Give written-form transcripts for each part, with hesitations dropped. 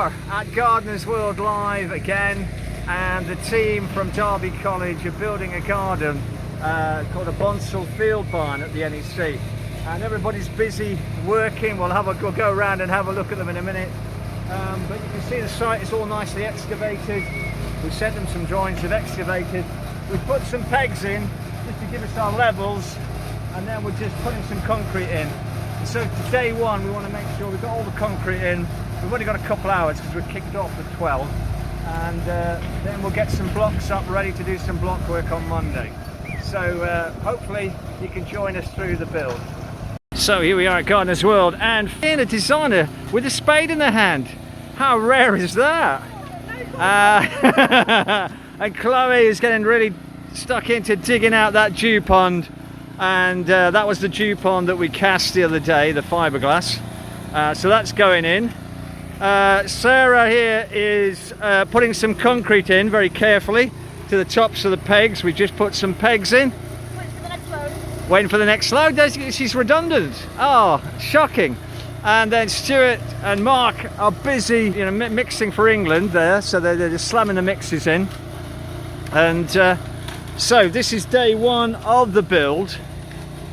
are at Gardeners World Live again, and the team from Derby College are building a garden called a Bonsall Field Barn at the NEC, and everybody's busy working. We'll go around and have a look at them in a minute, but you can see the site is all nicely excavated. We sent them some drawings, they've excavated. We've put some pegs in just to give us our levels, and then we're just putting some concrete in. So to day one, we want to make sure we've got all the concrete in. We've only got a couple hours because we're kicked off at 12, and then we'll get some blocks up ready to do some block work on Monday. So hopefully you can join us through the build. So here we are at Gardeners World, and in a designer with a spade in their hand. How rare is that? And Chloe is getting really stuck into digging out that dew pond. And that was the dew pond that we cast the other day, the fiberglass. So that's going in. Sarah here is putting some concrete in very carefully to the tops of the pegs. We just put some pegs in. Waiting for the next load. Waiting for the next load. She's redundant. Oh, shocking. And then Stuart and Mark are busy, you know, mixing for England there. So they're just slamming the mixes in. And so this is day one of the build,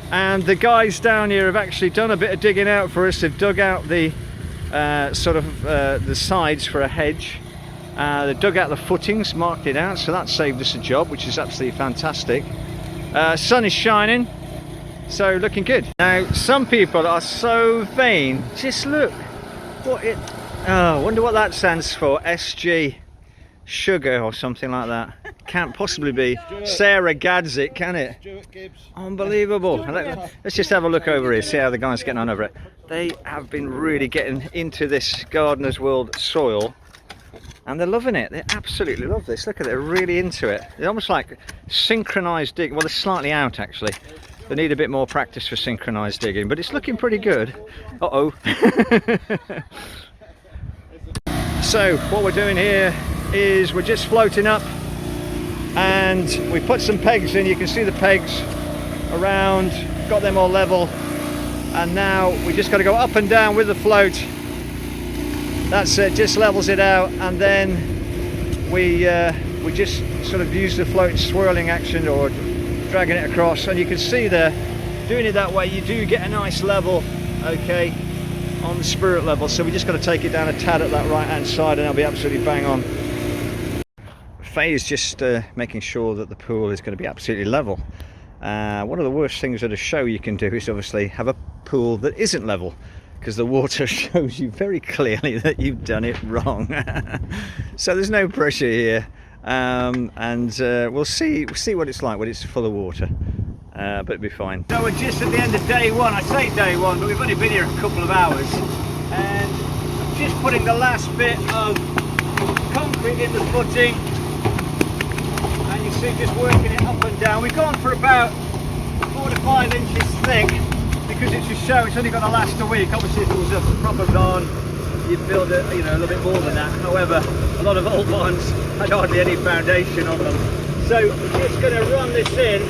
and the guys down here have actually done a bit of digging out for us. They've dug out the the sides for a hedge. They dug out the footings, marked it out, so that saved us a job, which is absolutely fantastic. Sun is shining, so looking good. Now some people are so vain. Just look what it, oh, I wonder what that stands for. SG sugar or something like that. Can't possibly be Sarah Gadzik, can it? Unbelievable. Let's just have a look over here, see how the guys are getting on over it. They have been really getting into this Gardeners World soil, and they're loving it. They absolutely love this. Look at it, they're really into it. They're almost like synchronized digging. Well, they're slightly out actually. They need a bit more practice for synchronized digging, but it's looking pretty good. Uh-oh. So what we're doing here is we're just floating up, and we put some pegs in. You can see the pegs around, got them all level, and now we just got to go up and down with the float. That's it, just levels it out, and then we just sort of use the float swirling action or dragging it across, and you can see there, doing it that way you do get a nice level, okay, on the spirit level. So we just got to take it down a tad at that right hand side, and it'll be absolutely bang on. Faye is just making sure that the pool is going to be absolutely level. One of the worst things at a show you can do is obviously have a pool that isn't level, because the water shows you very clearly that you've done it wrong. So there's no pressure here, and we'll see what it's like when it's full of water, but it'll be fine. So we're just at the end of day one. I say day one, but we've only been here a couple of hours, and I'm just putting the last bit of concrete in the footing. See, just working it up and down. We've gone for about 4 to 5 inches thick because it's a show. It's only going to last a week. Obviously, if it was a proper barn, you'd build it, you know, a little bit more than that. However, a lot of old barns had hardly any foundation on them. So we're just going to run this in,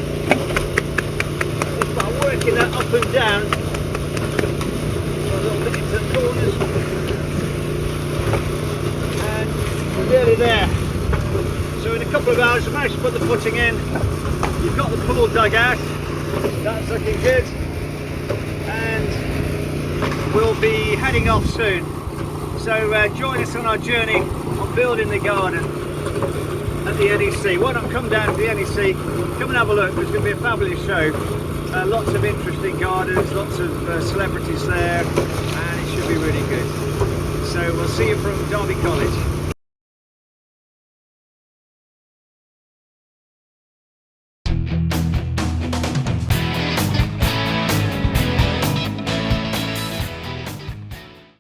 just by working that up and down, a little bit into the corners, and we're nearly there. So in a couple of hours we managed to put the footing in. You've got the pool dug out, that's looking good, and we'll be heading off soon. So join us on our journey on building the garden at the NEC. Why not come down to the NEC, come and have a look. There's going to be a fabulous show, lots of interesting gardens, lots of celebrities there, and it should be really good. So we'll see you from Derby College.